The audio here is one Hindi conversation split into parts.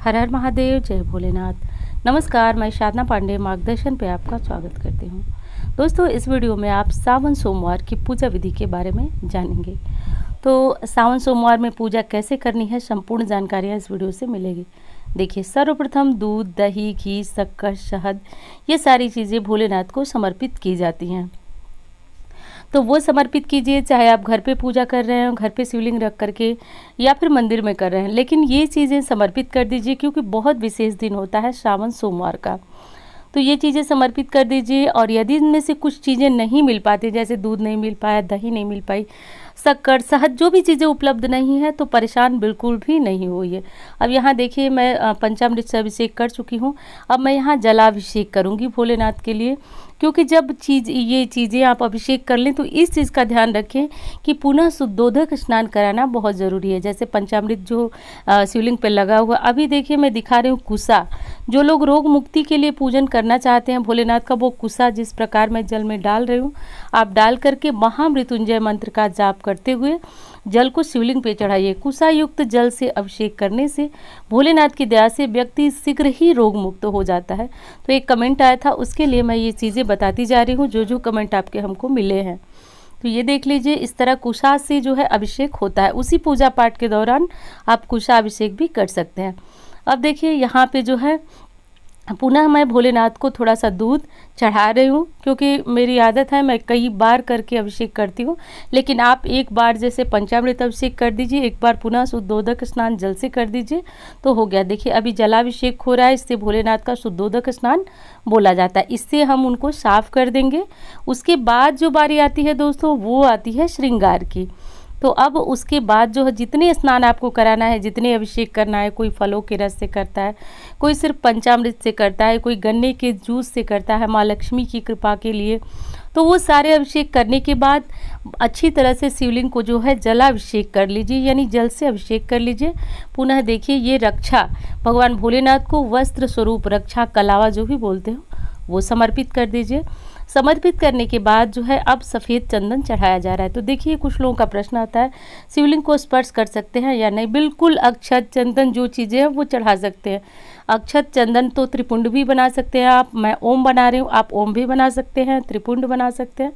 हर हर महादेव, जय भोलेनाथ। नमस्कार, मैं साधना पांडे मार्गदर्शन पे आपका स्वागत करती हूँ। दोस्तों, इस वीडियो में आप सावन सोमवार की पूजा विधि के बारे में जानेंगे। तो सावन सोमवार में पूजा कैसे करनी है, संपूर्ण जानकारियाँ इस वीडियो से मिलेगी। देखिए, सर्वप्रथम दूध, दही, घी, शक्कर, शहद, ये सारी चीज़ें भोलेनाथ को समर्पित की जाती हैं। तो वो समर्पित कीजिए, चाहे आप घर पे पूजा कर रहे हो, घर पे शिवलिंग रख करके, या फिर मंदिर में कर रहे हैं, लेकिन ये चीज़ें समर्पित कर दीजिए, क्योंकि बहुत विशेष दिन होता है सावन सोमवार का। तो ये चीज़ें समर्पित कर दीजिए। और यदि इनमें से कुछ चीज़ें नहीं मिल पाती, जैसे दूध नहीं मिल पाया, दही नहीं मिल पाई, शक्कर, शहद, जो भी चीज़ें उपलब्ध नहीं है, तो परेशान बिल्कुल भी नहीं होइए। अब यहाँ देखिए, मैं पंचामृत से अभिषेक कर चुकी हूँ। अब मैं यहाँ जलाभिषेक करूँगी भोलेनाथ के लिए, क्योंकि जब ये चीज़ें आप अभिषेक कर लें तो इस चीज़ का ध्यान रखें कि पुनः शुद्धोदक स्नान कराना बहुत ज़रूरी है। जैसे पंचामृत जो शिवलिंग पे लगा हुआ, अभी देखिए मैं दिखा रही हूँ कुसा। जो लोग रोग मुक्ति के लिए पूजन करना चाहते हैं भोलेनाथ का, वो कुसा जिस प्रकार मैं जल में डाल रही हूँ, आप डाल करके महामृत्युंजय मंत्र का जाप करते हुए जल को शिवलिंग पे चढ़ाइए। कुसा युक्त जल से अभिषेक करने से भोलेनाथ की दया से व्यक्ति शीघ्र ही रोग मुक्त हो जाता है। तो एक कमेंट आया था, उसके लिए मैं ये चीज़ें बताती जा रही हूँ, जो कमेंट आपके हमको मिले हैं। तो ये देख लीजिए, इस तरह कुशा से जो है अभिषेक होता है। उसी पूजा पाठ के दौरान आप कुशा अभिषेक भी कर सकते हैं। अब देखिए, यहाँ पे जो है पुनः मैं भोलेनाथ को थोड़ा सा दूध चढ़ा रही हूँ, क्योंकि मेरी आदत है, मैं कई बार करके अभिषेक करती हूँ। लेकिन आप एक बार जैसे पंचामृत अभिषेक कर दीजिए, एक बार पुनः शुद्धोदक स्नान जल से कर दीजिए तो हो गया। देखिए, अभी जलाभिषेक हो रहा है, इससे भोलेनाथ का शुद्धोदक स्नान बोला जाता है। इससे हम उनको साफ कर देंगे। उसके बाद जो बारी आती है दोस्तों, वो आती है श्रृंगार की। तो अब उसके बाद जो है, जितने स्नान आपको कराना है, जितने अभिषेक करना है, कोई फलों के रस से करता है, कोई सिर्फ पंचामृत से करता है, कोई गन्ने के जूस से करता है माँ लक्ष्मी की कृपा के लिए। तो वो सारे अभिषेक करने के बाद अच्छी तरह से शिवलिंग को जो है जलाभिषेक कर लीजिए, यानी जल से अभिषेक कर लीजिए। पुनः देखिए, ये रक्षा भगवान भोलेनाथ को वस्त्र स्वरूप रक्षा कलावा जो भी बोलते हो, वो समर्पित कर दीजिए। समर्पित करने के बाद जो है अब सफ़ेद चंदन चढ़ाया जा रहा है। तो देखिए, कुछ लोगों का प्रश्न आता है, शिवलिंग को स्पर्श कर सकते हैं या नहीं। बिल्कुल, अक्षत चंदन जो चीज़ें हैं वो चढ़ा सकते हैं। अक्षत चंदन तो त्रिपुंड भी बना सकते हैं आप। मैं ओम बना रही हूँ, आप ओम भी बना सकते हैं, त्रिपुंड बना सकते हैं।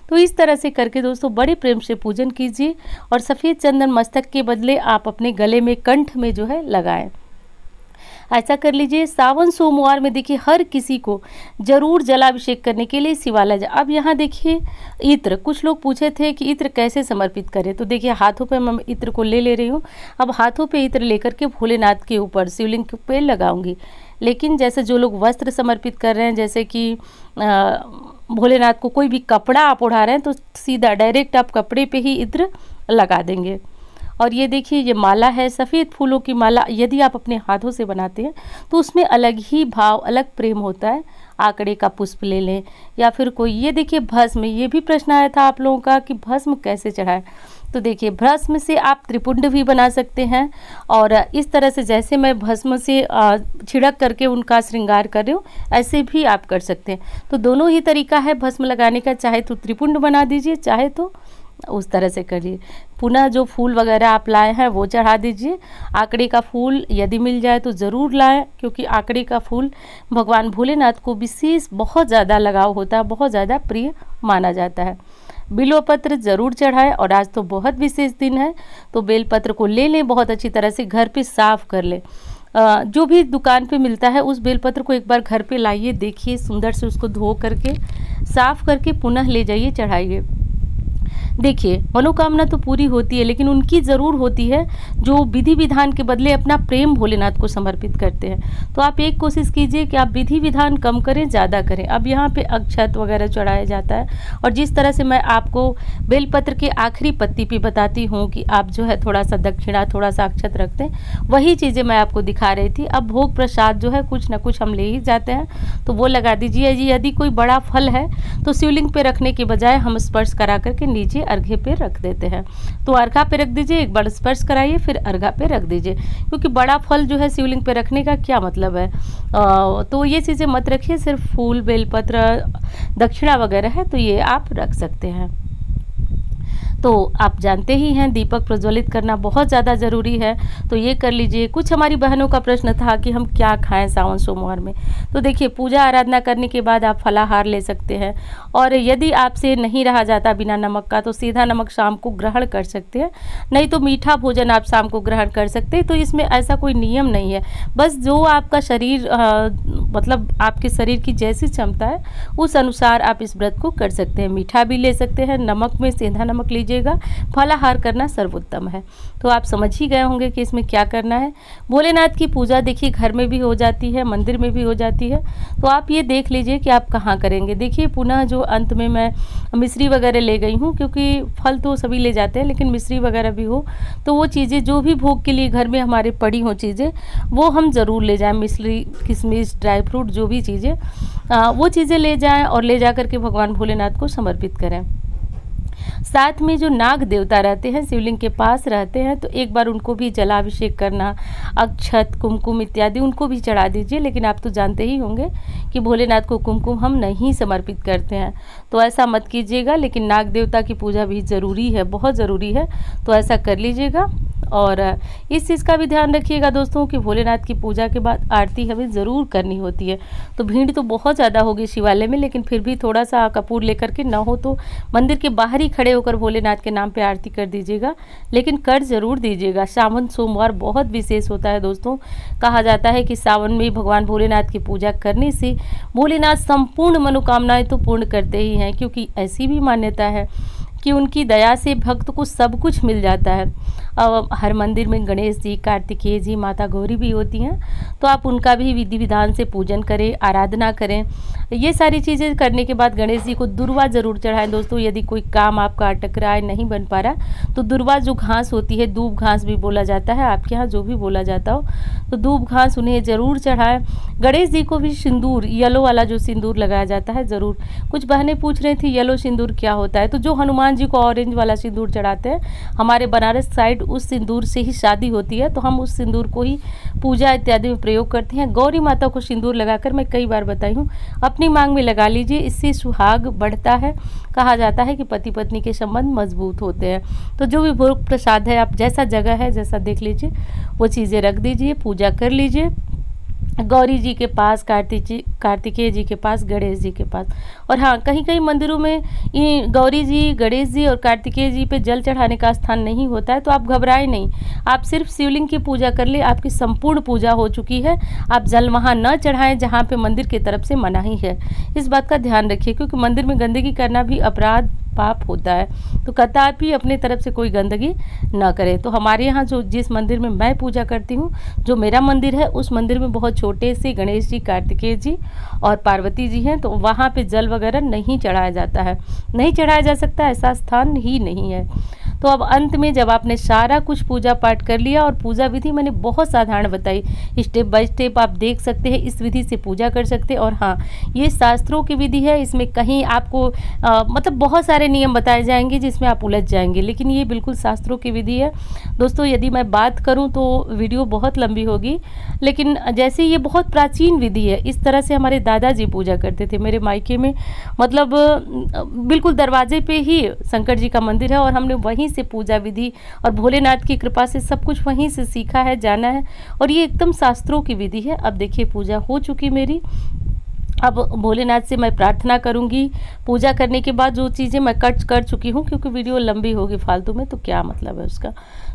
तो इस तरह से करके दोस्तों बड़े प्रेम से पूजन कीजिए। और सफ़ेद चंदन मस्तक के बदले आप अपने गले में, कंठ में जो है लगाएं। ऐसा कर लीजिए। सावन सोमवार में देखिए, हर किसी को जरूर जलाभिषेक करने के लिए शिवालय जाए। अब यहाँ देखिए, इत्र, कुछ लोग पूछे थे कि इत्र कैसे समर्पित करें। तो देखिए, हाथों पे मैं इत्र को ले रही हूँ। अब हाथों पे इत्र लेकर के भोलेनाथ के ऊपर शिवलिंग पे लगाऊंगी। लेकिन जैसे जो लोग वस्त्र समर्पित कर रहे हैं, जैसे कि भोलेनाथ को कोई भी कपड़ा आप उड़ा रहे हैं, तो सीधा डायरेक्ट आप कपड़े पे ही इत्र लगा देंगे। और ये देखिए, ये माला है, सफ़ेद फूलों की माला। यदि आप अपने हाथों से बनाते हैं तो उसमें अलग ही भाव, अलग प्रेम होता है। आंकड़े का पुष्प ले लें, या फिर कोई, ये देखिए भस्म, ये भी प्रश्न आया था आप लोगों का कि भस्म कैसे चढ़ाएं। तो देखिए, भस्म से आप त्रिपुंड भी बना सकते हैं। और इस तरह से जैसे मैं भस्म से छिड़क करके उनका श्रृंगार कर रही हूँ, ऐसे भी आप कर सकते हैं। तो दोनों ही तरीका है भस्म लगाने का। चाहे तो त्रिपुंड बना दीजिए, चाहे तो उस तरह से करिए। पुनः जो फूल वगैरह आप लाए हैं वो चढ़ा दीजिए। आंकड़े का फूल यदि मिल जाए तो ज़रूर लाएं, क्योंकि आंकड़े का फूल भगवान भोलेनाथ को विशेष बहुत ज़्यादा लगाव होता है, बहुत ज़्यादा प्रिय माना जाता है। बिल्वपत्र ज़रूर चढ़ाएं। और आज तो बहुत विशेष दिन है, तो बेलपत्र को ले लें, बहुत अच्छी तरह से घर पे साफ़ कर लें। जो भी दुकान पे मिलता है उस बेलपत्र को एक बार घर पे लाइए, देखिए सुंदर से उसको धो करके, साफ़ करके पुनः ले जाइए, चढ़ाइए। देखिए, मनोकामना तो पूरी होती है, लेकिन उनकी ज़रूर होती है जो विधि विधान के बदले अपना प्रेम भोलेनाथ को समर्पित करते हैं। तो आप एक कोशिश कीजिए कि आप विधि विधान कम करें, ज़्यादा करें। अब यहाँ पे अक्षत वगैरह चढ़ाया जाता है। और जिस तरह से मैं आपको बेलपत्र के आखिरी पत्ती पे बताती हूँ कि आप जो है थोड़ा सा दक्षिणा, थोड़ा सा अक्षत रखते हैं, वही चीज़ें मैं आपको दिखा रही थी। अब भोग प्रसाद जो है कुछ ना कुछ हम ले ही जाते हैं, तो वो लगा दीजिए। यदि कोई बड़ा फल है तो शिवलिंग पे रखने के बजाय हम स्पर्श करा करके नीचे अर्घे पे रख देते हैं। तो अर्घा पे रख दीजिए, एक बार स्पर्श कराइए, फिर अर्घा पे रख दीजिए, क्योंकि बड़ा फल जो है शिवलिंग पे रखने का क्या मतलब है। तो ये चीज़ें मत रखिए। सिर्फ फूल, बेलपत्र, दक्षिणा वगैरह है तो ये आप रख सकते हैं। तो आप जानते ही हैं दीपक प्रज्वलित करना बहुत ज़्यादा ज़रूरी है, तो ये कर लीजिए। कुछ हमारी बहनों का प्रश्न था कि हम क्या खाएं सावन सोमवार में, तो देखिए पूजा आराधना करने के बाद आप फलाहार ले सकते हैं, और यदि आपसे नहीं रहा जाता बिना नमक का तो सीधा नमक शाम को ग्रहण कर सकते हैं, नहीं तो मीठा भोजन आप शाम को ग्रहण कर सकते हैं। तो इसमें ऐसा कोई नियम नहीं है, बस जो आपका शरीर मतलब आपके शरीर की जैसी क्षमता है उस अनुसार आप इस व्रत को कर सकते हैं। मीठा भी ले सकते हैं, नमक में सेंधा नमक लीजिएगा, फलाहार करना सर्वोत्तम है। तो आप समझ ही गए होंगे कि इसमें क्या करना है। भोलेनाथ की पूजा देखिए घर में भी हो जाती है, मंदिर में भी हो जाती है, तो आप ये देख लीजिए कि आप कहाँ करेंगे। देखिए पुनः जो अंत में मैं मिश्री वगैरह ले गई हूँ, क्योंकि फल तो सभी ले जाते हैं लेकिन मिश्री वगैरह भी हो तो वो चीज़ें जो भी भोग के लिए घर में हमारे पड़ी हो चीज़ें वो हम ज़रूर ले जाएं। मिश्री, किशमिश, ड्राई फ्रूट, जो भी चीज़ें वो चीज़ें ले जाएं और ले जा कर के भगवान भोलेनाथ को समर्पित करें। साथ में जो नाग देवता रहते हैं शिवलिंग के पास रहते हैं, तो एक बार उनको भी जलाभिषेक करना, अक्षत, कुमकुम इत्यादि उनको भी चढ़ा दीजिए। लेकिन आप तो जानते ही होंगे कि भोलेनाथ को कुमकुम हम नहीं समर्पित करते हैं, तो ऐसा मत कीजिएगा। लेकिन नाग देवता की पूजा भी ज़रूरी है, बहुत ज़रूरी है, तो ऐसा कर लीजिएगा। और इस चीज़ का भी ध्यान रखिएगा दोस्तों कि भोलेनाथ की पूजा के बाद आरती हमें ज़रूर करनी होती है। तो भीड़ तो बहुत ज़्यादा होगी शिवालय में, लेकिन फिर भी थोड़ा सा कपूर लेकर के, ना हो तो मंदिर के बाहर ही खड़े होकर भोलेनाथ के नाम पे आरती कर दीजिएगा, लेकिन कर ज़रूर दीजिएगा। सावन सोमवार बहुत विशेष होता है दोस्तों। कहा जाता है कि सावन में भगवान भोलेनाथ की पूजा करने से भोलेनाथ संपूर्ण मनोकामनाएं तो पूर्ण करते ही हैं, क्योंकि ऐसी भी मान्यता है कि उनकी दया से भक्त को सब कुछ मिल जाता है। हर मंदिर में गणेश जी, कार्तिकेय जी, माता गौरी भी होती हैं, तो आप उनका भी विधि विधान से पूजन करें, आराधना करें। ये सारी चीज़ें करने के बाद गणेश जी को दुर्वा ज़रूर चढ़ाएं दोस्तों। यदि कोई काम आपका अटक रहा है, नहीं बन पा रहा, तो दुर्वा जो घास होती है, दूब घास भी बोला जाता है, आपके यहाँ जो भी बोला जाता हो, तो दूब घास उन्हें ज़रूर चढ़ाएं। गणेश जी को भी सिंदूर, येलो वाला जो सिंदूर लगाया जाता है, ज़रूर। कुछ बहनें पूछ रही थी येलो सिंदूर क्या होता है, तो जो हनुमान जी को ऑरेंज वाला सिंदूर चढ़ाते हैं, हमारे बनारस साइड उस सिंदूर से ही शादी होती है, तो हम उस सिंदूर को ही पूजा इत्यादि में प्रयोग करते हैं। गौरी माता को सिंदूर लगाकर मैं कई बार बताई हूँ, अपनी मांग में लगा लीजिए, इससे सुहाग बढ़ता है। कहा जाता है कि पति पत्नी के संबंध मजबूत होते हैं। तो जो भी भोग प्रसाद है, आप जैसा जगह है, जैसा देख लीजिए, वो चीज़ें रख दीजिए, पूजा कर लीजिए गौरी जी के पास, कार्तिकेय जी के पास, गणेश जी के पास। और हाँ, कहीं कहीं मंदिरों में ये गौरी जी, गणेश जी और कार्तिकेय जी पे जल चढ़ाने का स्थान नहीं होता है, तो आप घबराएं नहीं, आप सिर्फ शिवलिंग की पूजा कर ले, आपकी संपूर्ण पूजा हो चुकी है। आप जल वहाँ न चढ़ाएं जहाँ पे मंदिर की तरफ से मनाही है। इस बात का ध्यान रखिए, क्योंकि मंदिर में गंदगी करना भी अपराध, पाप होता है, तो कदापि अपने तरफ से कोई गंदगी ना करे। तो हमारे यहाँ जो जिस मंदिर में मैं पूजा करती हूँ, जो मेरा मंदिर है, उस मंदिर में बहुत छोटे से गणेश जी, कार्तिकेय जी और पार्वती जी हैं, तो वहाँ पे जल वगैरह नहीं चढ़ाया जाता है, नहीं चढ़ाया जा सकता, ऐसा स्थान ही नहीं है। तो अब अंत में जब आपने सारा कुछ पूजा पाठ कर लिया, और पूजा विधि मैंने बहुत साधारण बताई, स्टेप बाय स्टेप आप देख सकते हैं, इस विधि से पूजा कर सकते हैं। और हाँ, ये शास्त्रों की विधि है, इसमें कहीं आपको मतलब बहुत सारे नियम बताए जाएंगे जिसमें आप उलझ जाएंगे, लेकिन ये बिल्कुल शास्त्रों की विधि है दोस्तों। यदि मैं बात करूं तो वीडियो बहुत लंबी होगी, लेकिन जैसे ये बहुत प्राचीन विधि है, इस तरह से हमारे दादाजी पूजा करते थे मेरे मायके में। मतलब बिल्कुल दरवाजे पे ही शंकर जी का मंदिर है, और हमने वहीं से पूजा विधि और भोलेनाथ की कृपा से सब कुछ वहीं से सीखा है, जाना है, और ये एकदम शास्त्रों की विधि है। अब देखिए पूजा हो चुकी मेरी, अब भोलेनाथ से मैं प्रार्थना करूंगी। पूजा करने के बाद जो चीज़ें मैं कट कर चुकी हूँ, क्योंकि वीडियो लंबी होगी फालतू में, तो क्या मतलब है उसका।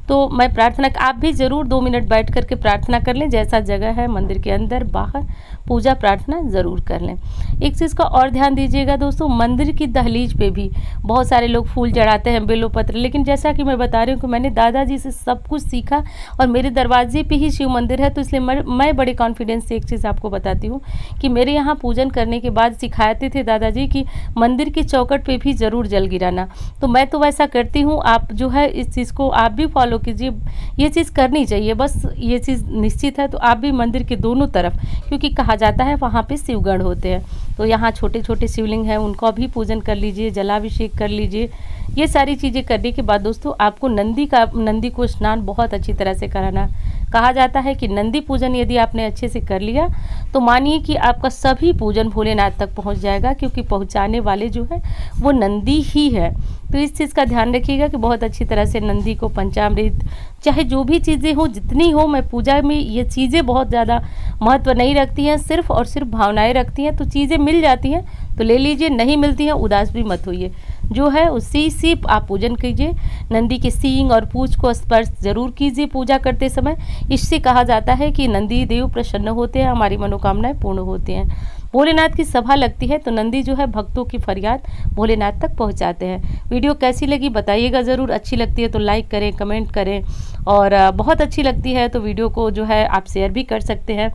तो मैं प्रार्थना, आप भी ज़रूर 2 मिनट बैठ करके प्रार्थना कर लें, जैसा जगह है मंदिर के अंदर बाहर पूजा प्रार्थना ज़रूर कर लें। एक चीज़ का और ध्यान दीजिएगा दोस्तों, मंदिर की दहलीज पे भी बहुत सारे लोग फूल चढ़ाते हैं, बेलोपत्र, लेकिन जैसा कि मैं बता रही हूँ कि मैंने दादाजी से सब कुछ सीखा, और मेरे दरवाजे पे ही शिव मंदिर है, तो इसलिए मैं बड़े कॉन्फिडेंस से एक चीज़ आपको बताती हूँ कि मेरे यहाँ पूजन करने के बाद सिखाते थे दादाजी कि मंदिर की चौखट पे भी ज़रूर जल गिराना। तो मैं तो वैसा करती हूँ, आप जो है इस चीज़ को आप भी फॉलो कीजिए, ये चीज़ करनी चाहिए, बस ये चीज़ निश्चित है। तो आप भी मंदिर के दोनों तरफ, क्योंकि कहा जाता है वहाँ पे शिवगण होते हैं, तो यहाँ छोटे छोटे शिवलिंग हैं, उनको भी पूजन कर लीजिए, जलाभिषेक कर लीजिए। ये सारी चीज़ें करने के बाद दोस्तों आपको नंदी को स्नान बहुत अच्छी तरह से कराना कहा जाता है कि नंदी पूजन यदि आपने अच्छे से कर लिया तो मानिए कि आपका सभी पूजन भोलेनाथ तक पहुंच जाएगा, क्योंकि पहुंचाने वाले जो है वो नंदी ही है। तो इस चीज़ का ध्यान रखिएगा कि बहुत अच्छी तरह से नंदी को पंचामृत, चाहे जो भी चीज़ें हो, जितनी हो, मैं पूजा में ये चीज़ें बहुत ज़्यादा महत्व नहीं रखती हैं, सिर्फ और सिर्फ भावनाएं रखती हैं। तो चीज़ें मिल जाती हैं तो ले लीजिए, नहीं मिलती हैं उदास भी मत होइए, जो है उसी से आप पूजन कीजिए। नंदी के सींग और पूंछ को स्पर्श जरूर कीजिए पूजा करते समय। इससे कहा जाता है कि नंदी देव प्रसन्न होते हैं, हमारी मनोकामनाएं पूर्ण होती हैं। भोलेनाथ की सभा लगती है तो नंदी जो है भक्तों की फरियाद भोलेनाथ तक पहुंचाते हैं। वीडियो कैसी लगी बताइएगा ज़रूर। अच्छी लगती है तो लाइक करें, कमेंट करें, और बहुत अच्छी लगती है तो वीडियो को जो है आप शेयर भी कर सकते हैं।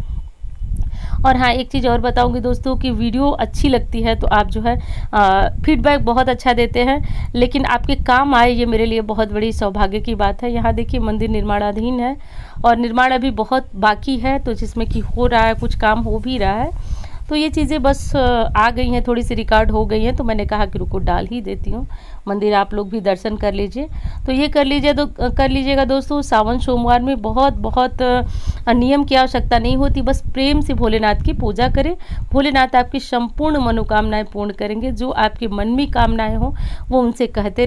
और हाँ, एक चीज़ और बताऊंगी दोस्तों कि वीडियो अच्छी लगती है तो आप जो है फीडबैक बहुत अच्छा देते हैं, लेकिन आपके काम आए ये मेरे लिए बहुत बड़ी सौभाग्य की बात है। यहाँ देखिए मंदिर निर्माणाधीन है और निर्माण अभी बहुत बाकी है, तो जिसमें कि हो रहा है, कुछ काम हो भी रहा है। तो ये चीज़ें बस आ गई हैं, थोड़ी सी रिकॉर्ड हो गई हैं, तो मैंने कहा कि रुको डाल ही देती हूँ। मंदिर आप लोग भी दर्शन कर लीजिए। तो ये कर लीजिएगा दोस्तों। सावन सोमवार में बहुत नियम की आवश्यकता नहीं होती, बस प्रेम से भोलेनाथ की पूजा करें। भोलेनाथ आपकी संपूर्ण मनोकामनाएं पूर्ण करेंगे। जो आपके मन में कामनाएं हो वो उनसे कहते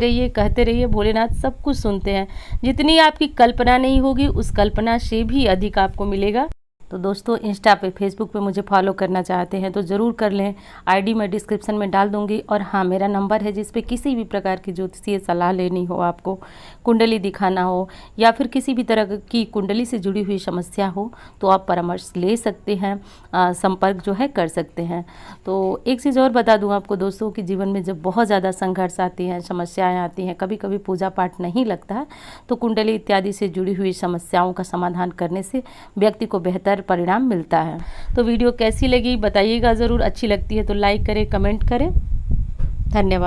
रहिए। भोलेनाथ सब कुछ सुनते हैं। जितनी आपकी कल्पना नहीं होगी उस कल्पना से भी अधिक आपको मिलेगा। तो दोस्तों, इंस्टा पे, फेसबुक पे मुझे फॉलो करना चाहते हैं तो ज़रूर कर लें। आईडी मैं डिस्क्रिप्शन में डाल दूंगी। और हाँ, मेरा नंबर है जिस पे किसी भी प्रकार की ज्योतिषीय सलाह लेनी हो, आपको कुंडली दिखाना हो या फिर किसी भी तरह की कुंडली से जुड़ी हुई समस्या हो तो आप परामर्श ले सकते हैं, संपर्क जो है कर सकते हैं। तो एक चीज़ और बता दूँ आपको दोस्तों कि जीवन में जब बहुत ज़्यादा संघर्ष आती हैं, समस्याएँ आती हैं, कभी कभी पूजा पाठ नहीं लगता है, तो कुंडली इत्यादि से जुड़ी हुई समस्याओं का समाधान करने से व्यक्ति को बेहतर परिणाम मिलता है। तो वीडियो कैसी लगी बताइएगा ज़रूर। अच्छी लगती है तो लाइक करें, कमेंट करें। धन्यवाद।